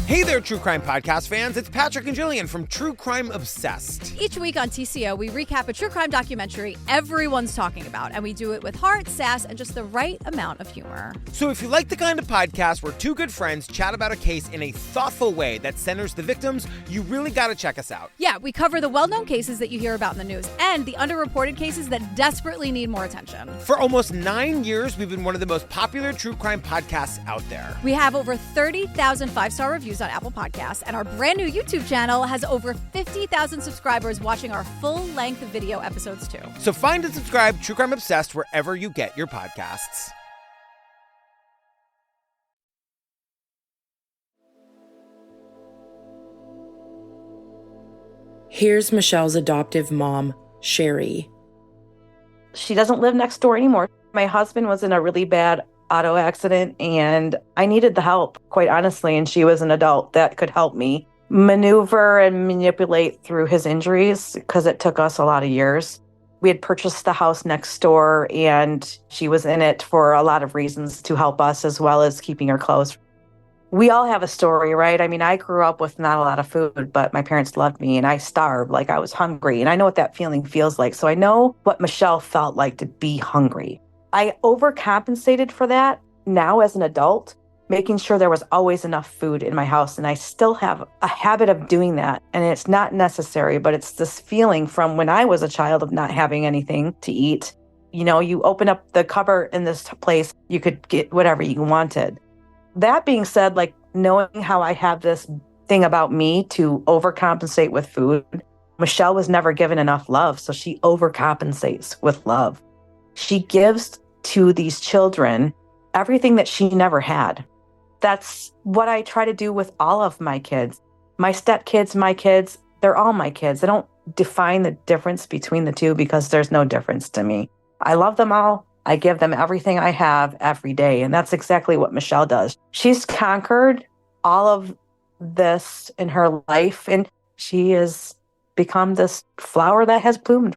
A: Hey there, True Crime Podcast fans. It's Patrick and Jillian from True Crime Obsessed.
B: Each week on TCO, we recap a true crime documentary everyone's talking about, and we do it with heart, sass, and just the right amount of humor.
A: So if you like the kind of podcast where two good friends chat about a case in a thoughtful way that centers the victims, you really got to check us out.
B: Yeah, we cover the well-known cases that you hear about in the news and the underreported cases that desperately need more attention.
A: For almost 9 years, we've been one of the most popular true crime podcasts out there.
B: We have over 30,000 five-star reviews on Apple Podcasts, and our brand new YouTube channel has over 50,000 subscribers watching our full-length video episodes too.
A: So find and subscribe True Crime Obsessed wherever you get your podcasts.
C: Here's Michelle's adoptive mom, Sherry.
F: She doesn't live next door anymore. My husband was in a really bad auto accident, and I needed the help, quite honestly, and she was an adult that could help me maneuver and manipulate through his injuries, because it took us a lot of years. We had purchased the house next door, and she was in it for a lot of reasons to help us, as well as keeping her close. We all have a story, right? I mean, I grew up with not a lot of food, but my parents loved me, and I starved, like I was hungry, and I know what that feeling feels like. So I know what Michelle felt like to be hungry. I overcompensated for that now as an adult, making sure there was always enough food in my house. And I still have a habit of doing that. And it's not necessary, but it's this feeling from when I was a child of not having anything to eat. You know, you open up the cupboard in this place, you could get whatever you wanted. That being said, like knowing how I have this thing about me to overcompensate with food, Michelle was never given enough love, so she overcompensates with love. She gives to these children everything that she never had. That's what I try to do with all of my kids. My stepkids, my kids, they're all my kids. I don't define the difference between the two because there's no difference to me. I love them all. I give them everything I have every day. And that's exactly what Michelle does. She's conquered all of this in her life, and she has become this flower that has bloomed.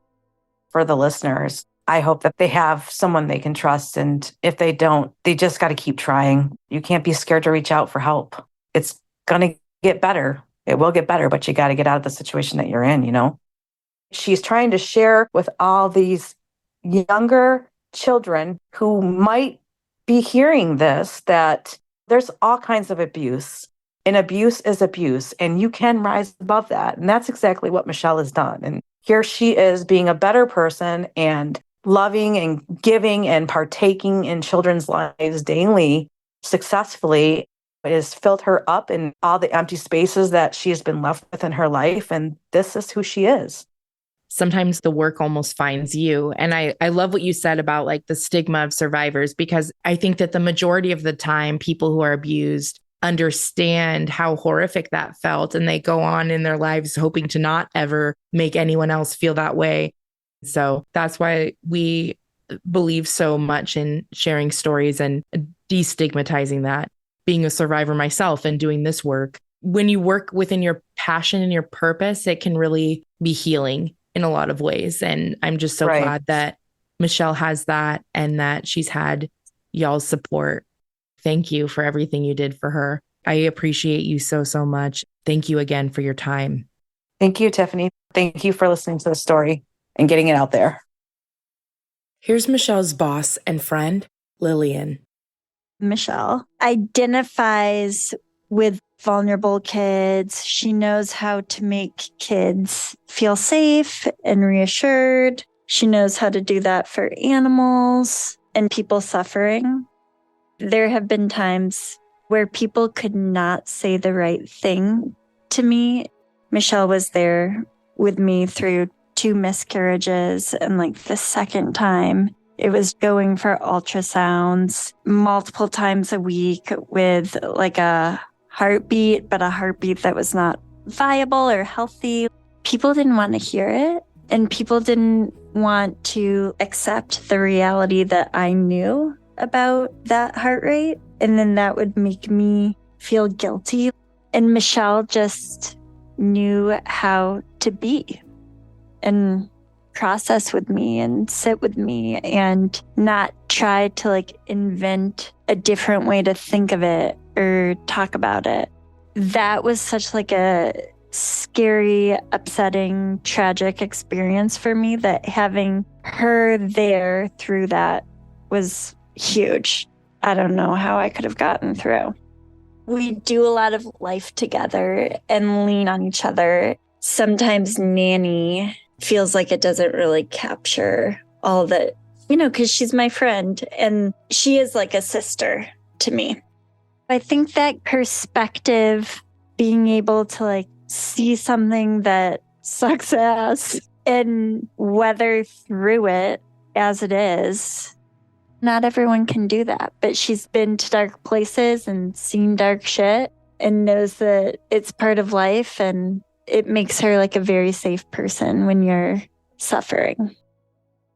F: For the listeners, I hope that they have someone they can trust. And if they don't, they just got to keep trying. You can't be scared to reach out for help. It's going to get better. It will get better, but you got to get out of the situation that you're in, you know? She's trying to share with all these younger children who might be hearing this, that there's all kinds of abuse. And abuse is abuse, and you can rise above that. And that's exactly what Michelle has done. And here she is being a better person and loving and giving and partaking in children's lives daily successfully. It has filled her up in all the empty spaces that she has been left with in her life. And this is who she is.
C: Sometimes the work almost finds you. And I love what you said about like the stigma of survivors, because I think that the majority of the time, people who are abused understand how horrific that felt, and they go on in their lives hoping to not ever make anyone else feel that way. So that's why we believe so much in sharing stories and destigmatizing that. Being a survivor myself and doing this work, when you work within your passion and your purpose, it can really be healing in a lot of ways. And I'm just so glad that Michelle has that and that she's had y'all's support. Thank you for everything you did for her. I appreciate you so, so much. Thank you again for your time.
F: Thank you, Tiffany. Thank you for listening to the story and getting it out there.
C: Here's Michelle's boss and friend, Lillian.
G: Michelle identifies with vulnerable kids. She knows how to make kids feel safe and reassured. She knows how to do that for animals and people suffering. There have been times where people could not say the right thing to me. Michelle was there with me through 2 miscarriages, and like the second time, it was going for ultrasounds multiple times a week with like a heartbeat, but a heartbeat that was not viable or healthy. People didn't want to hear it, and people didn't want to accept the reality that I knew about that heart rate. And then that would make me feel guilty. And Michelle just knew how to be and process with me and sit with me and not try to like invent a different way to think of it or talk about it. That was such like a scary, upsetting, tragic experience for me, that having her there through that was huge. I don't know how I could have gotten through. We do a lot of life together and lean on each other. Sometimes nanny feels like it doesn't really capture all that, because she's my friend and she is like a sister to me. I think that perspective, being able to like see something that sucks ass and weather through it as it is, not everyone can do that, but she's been to dark places and seen dark shit and knows that it's part of life, and it makes her like a very safe person when you're suffering.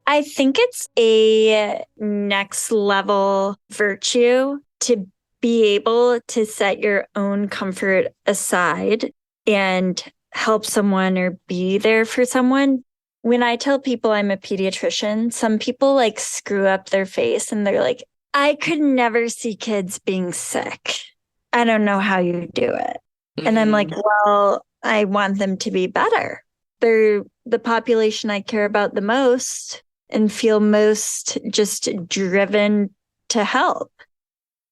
G: I think it's a next level virtue to be able to set your own comfort aside and help someone or be there for someone. When I tell people I'm a pediatrician, some people like screw up their face and they're like, I could never see kids being sick. I don't know how you do it. And I'm like, well, I want them to be better. They're the population I care about the most and feel most just driven to help.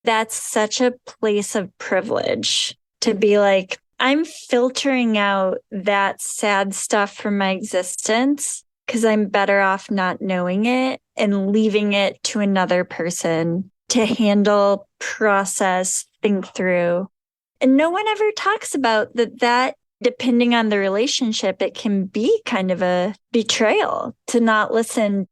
G: that's such a place of privilege to be like, I'm filtering out that sad stuff from my existence because I'm better off not knowing it and leaving it to another person to handle, process, think through. And no one ever talks about that depending on the relationship, it can be kind of a betrayal to not listen.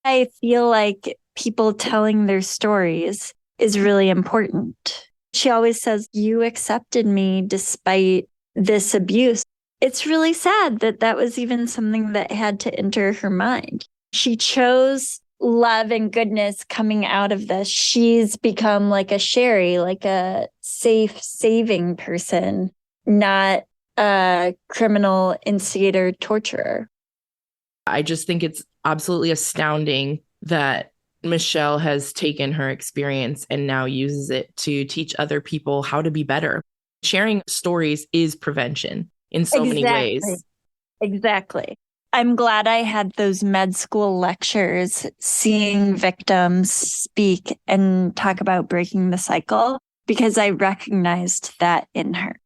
G: I feel like people telling their stories is really important. She always says, you accepted me despite this abuse. It's really sad that that was even something that had to enter her mind. She chose love and goodness coming out of this. She's become like a Sherry, like a safe, saving person, not a criminal instigator, torturer.
C: I just think it's absolutely astounding that Michelle has taken her experience and now uses it to teach other people how to be better. Sharing stories is prevention in so many ways.
G: Exactly. I'm glad I had those med school lectures, seeing victims speak and talk about breaking the cycle, because I recognized that in her.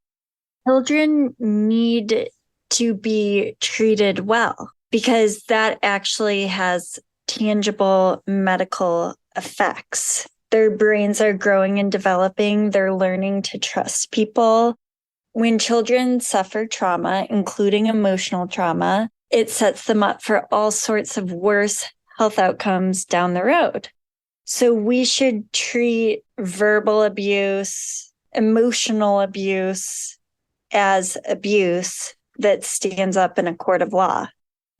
G: Children need to be treated well because that actually has tangible medical effects. Their brains are growing and developing. They're learning to trust people. When children suffer trauma, including emotional trauma, it sets them up for all sorts of worse health outcomes down the road. So we should treat verbal abuse, emotional abuse as abuse that stands up in a court of law.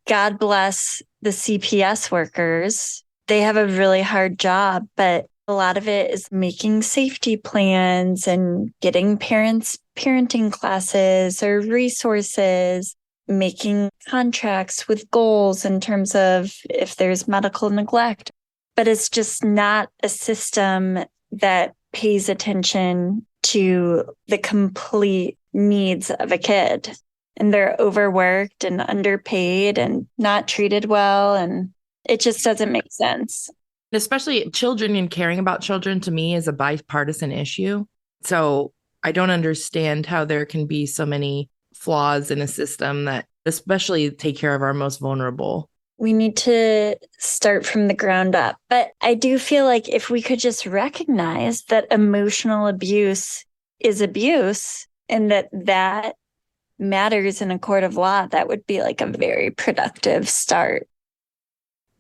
G: God bless the CPS workers. They have a really hard job, but a lot of it is making safety plans and getting parents parenting classes or resources, making contracts with goals in terms of if there's medical neglect. But it's just not a system that pays attention to the complete needs of a kid. And they're overworked and underpaid and not treated well. And it just doesn't make sense.
C: Especially children and caring about children, to me, is a bipartisan issue. So I don't understand how there can be so many flaws in a system that especially take care of our most vulnerable.
G: We need to start from the ground up. But I do feel like if we could just recognize that emotional abuse is abuse and that matters in a court of law, that would be like a very productive start.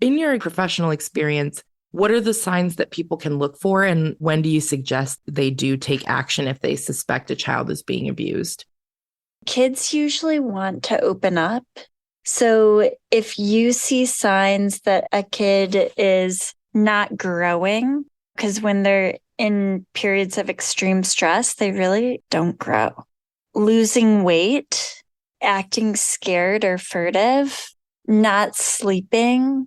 C: In your professional experience, what are the signs that people can look for, and when do you suggest they do take action if they suspect a child is being abused?
G: Kids usually want to open up. So if you see signs that a kid is not growing, because when they're in periods of extreme stress, they really don't grow. Losing weight, acting scared or furtive, not sleeping,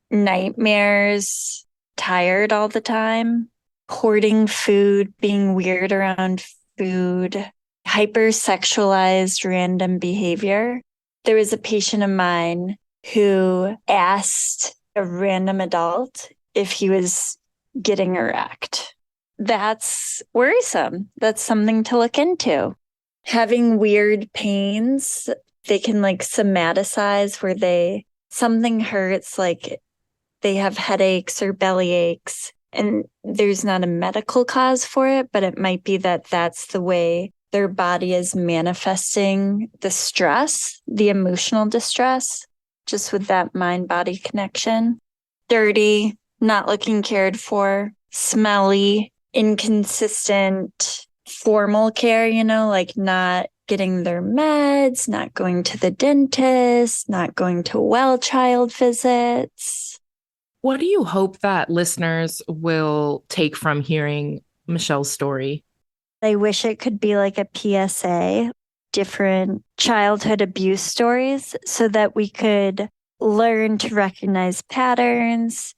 G: nightmares, tired all the time, hoarding food, being weird around food, hypersexualized random behavior. There was a patient of mine who asked a random adult if he was getting erect. That's worrisome. That's something to look into. Having weird pains, they can like somaticize where something hurts, like they have headaches or belly aches, and there's not a medical cause for it, but it might be that that's the way their body is manifesting the stress, the emotional distress, just with that mind-body connection. Dirty, not looking cared for, smelly, inconsistent, formal care, like not getting their meds, not going to the dentist, not going to well child visits.
C: What do you hope that listeners will take from hearing Michelle's story?
G: I wish it could be like a PSA, different childhood abuse stories, so that we could learn to recognize patterns,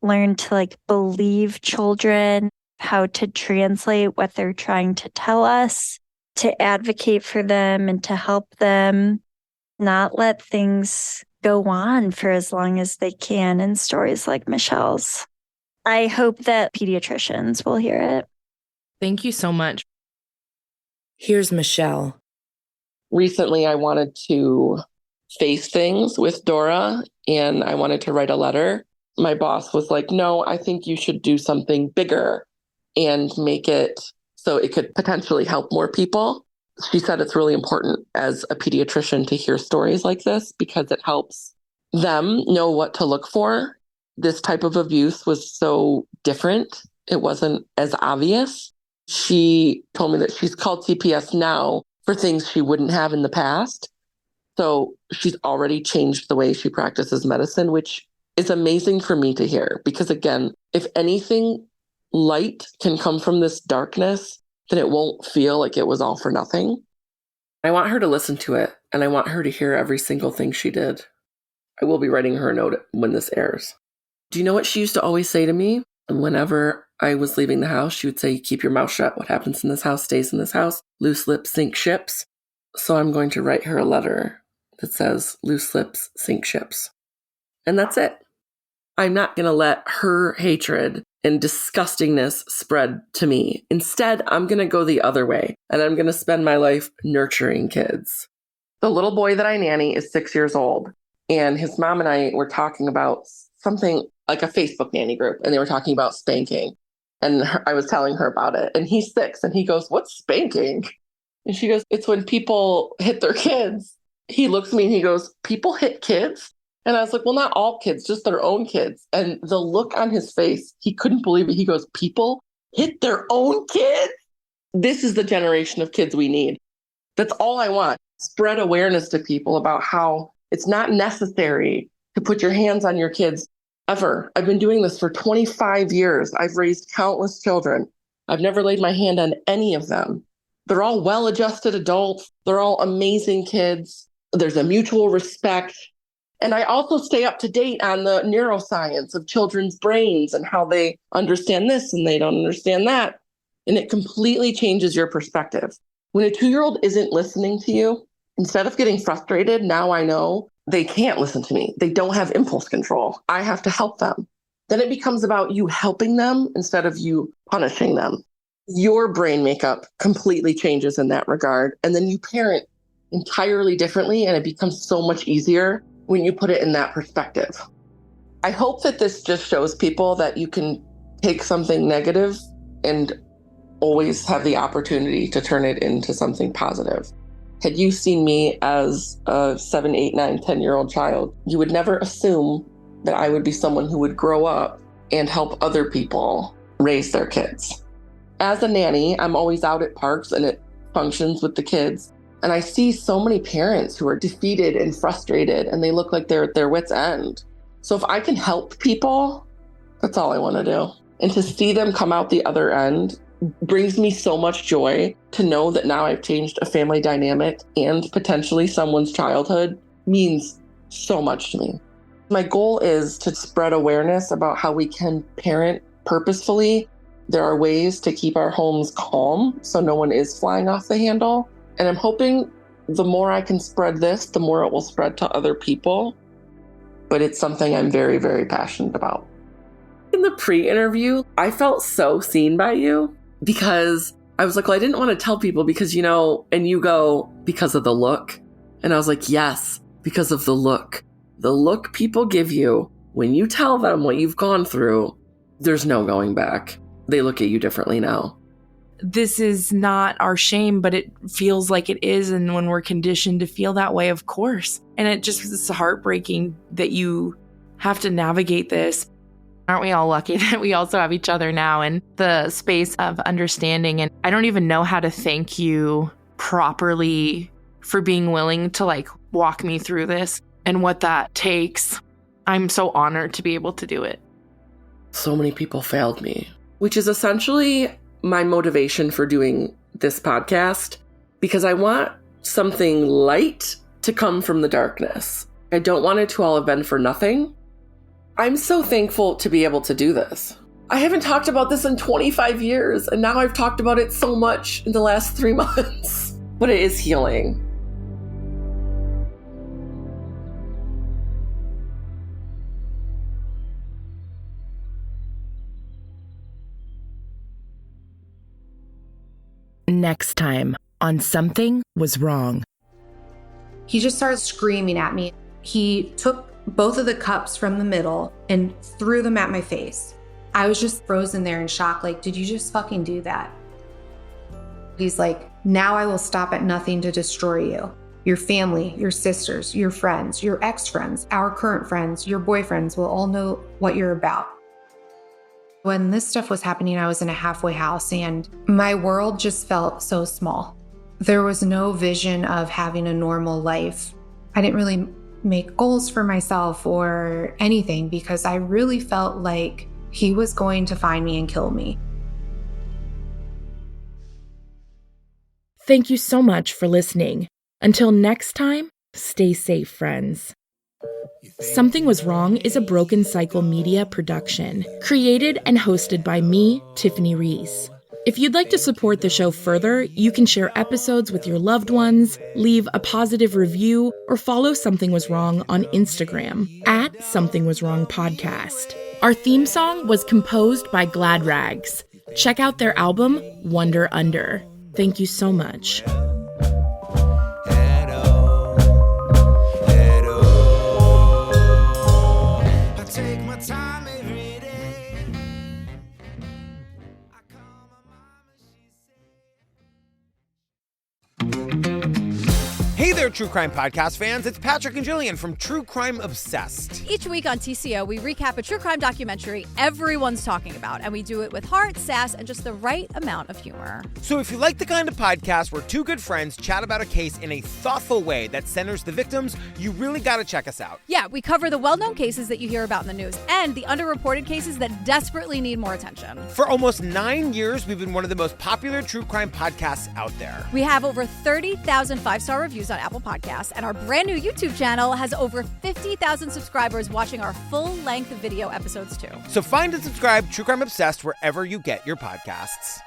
G: learn to believe children, how to translate what they're trying to tell us, to advocate for them and to help them, not let things go on for as long as they can in stories like Michelle's. I hope that pediatricians will hear it.
C: Thank you so much. Here's Michelle.
E: Recently, I wanted to face things with Dora and I wanted to write a letter. My boss was like, no, I think you should do something bigger and make it so it could potentially help more people. She said it's really important as a pediatrician to hear stories like this because it helps them know what to look for. This type of abuse was so different. It wasn't as obvious. She told me that she's called CPS now for things she wouldn't have in the past. So she's already changed the way she practices medicine, which is amazing for me to hear. Because again, if anything light can come from this darkness, then it won't feel like it was all for nothing. I want her to listen to it, and I want her to hear every single thing she did. I will be writing her a note when this airs. Do you know what she used to always say to me? And whenever I was leaving the house, she would say, keep your mouth shut. What happens in this house stays in this house. Loose lips sink ships. So I'm going to write her a letter that says, loose lips sink ships. And that's it. I'm not going to let her hatred and disgustingness spread to me. Instead, I'm going to go the other way, and I'm going to spend my life nurturing kids. The little boy that I nanny is 6 years old, and his mom and I were talking about something like a Facebook nanny group, and they were talking about spanking. And I was telling her about it, and he's 6, and he goes, what's spanking? And she goes, it's when people hit their kids. He looks at me and he goes, people hit kids? And I was like, well, not all kids, just their own kids. And the look on his face, he couldn't believe it. He goes, people hit their own kids? This is the generation of kids we need. That's all I want. Spread awareness to people about how it's not necessary to put your hands on your kids ever. I've been doing this for 25 years. I've raised countless children. I've never laid my hand on any of them. They're all well-adjusted adults. They're all amazing kids. There's a mutual respect. And I also stay up to date on the neuroscience of children's brains and how they understand this and they don't understand that. And it completely changes your perspective. When a 2-year-old isn't listening to you, instead of getting frustrated, now I know they can't listen to me. They don't have impulse control. I have to help them. Then it becomes about you helping them instead of you punishing them. Your brain makeup completely changes in that regard. And then you parent entirely differently, and it becomes so much easier when you put it in that perspective. I hope that this just shows people that you can take something negative and always have the opportunity to turn it into something positive. Had you seen me as a 7, 8, 9, 10-year-old child, you would never assume that I would be someone who would grow up and help other people raise their kids. As a nanny, I'm always out at parks and at functions with the kids. And I see so many parents who are defeated and frustrated, and they look like they're at their wits' end. So if I can help people, that's all I want to do. And to see them come out the other end brings me so much joy to know that now I've changed a family dynamic and potentially someone's childhood means so much to me. My goal is to spread awareness about how we can parent purposefully. There are ways to keep our homes calm so no one is flying off the handle. And I'm hoping the more I can spread this, the more it will spread to other people. But it's something I'm very, very passionate about. In the pre-interview, I felt so seen by you because I was like, well, I didn't want to tell people because, you know, and you go, because of the look. And I was like, yes, because of the look. The look people give you when you tell them what you've gone through, there's no going back. They look at you differently now.
C: This is not our shame, but it feels like it is. And when we're conditioned to feel that way, of course. And it just is heartbreaking that you have to navigate this. Aren't we all lucky that we also have each other now and the space of understanding? And I don't even know how to thank you properly for being willing to walk me through this and what that takes. I'm so honored to be able to do it.
E: So many people failed me, which is essentially my motivation for doing this podcast, because I want something light to come from the darkness. I don't want it to all have been for nothing. I'm so thankful to be able to do this. I haven't talked about this in 25 years, and now I've talked about it so much in the last 3 months. But it is healing.
C: next time on Something Was Wrong.
H: He just started screaming at me. He took both of the cups from the middle and threw them at my face. I was just frozen there in shock, like, did you just fucking do that? He's like, now I will stop at nothing to destroy you. Your family, your sisters, your friends, your ex-friends, our current friends, your boyfriends will all know what you're about. When this stuff was happening, I was in a halfway house and my world just felt so small. There was no vision of having a normal life. I didn't really make goals for myself or anything because I really felt like he was going to find me and kill me.
C: Thank you so much for listening. Until next time, stay safe, friends. Something Was Wrong is a Broken Cycle Media production, created and hosted by me, Tiffany Reese. If you'd like to support the show further, you can share episodes with your loved ones, leave a positive review, or follow Something Was Wrong on Instagram at Something Was Wrong Podcast. Our theme song was composed by Glad Rags. Check out their album, Wonder Under. Thank you so much.
A: Hey there, True Crime Podcast fans. It's Patrick and Jillian from True Crime Obsessed.
B: Each week on TCO, we recap a true crime documentary everyone's talking about, and we do it with heart, sass, and just the right amount of humor.
A: So if you like the kind of podcast where two good friends chat about a case in a thoughtful way that centers the victims, you really got to check us out.
B: Yeah, we cover the well-known cases that you hear about in the news and the underreported cases that desperately need more attention.
A: For almost 9 years, we've been one of the most popular true crime podcasts out there.
B: We have over 30,000 five-star reviews on Apple Podcasts, and our brand new YouTube channel has over 50,000 subscribers watching our full-length video episodes too.
A: So find and subscribe True Crime Obsessed wherever you get your podcasts.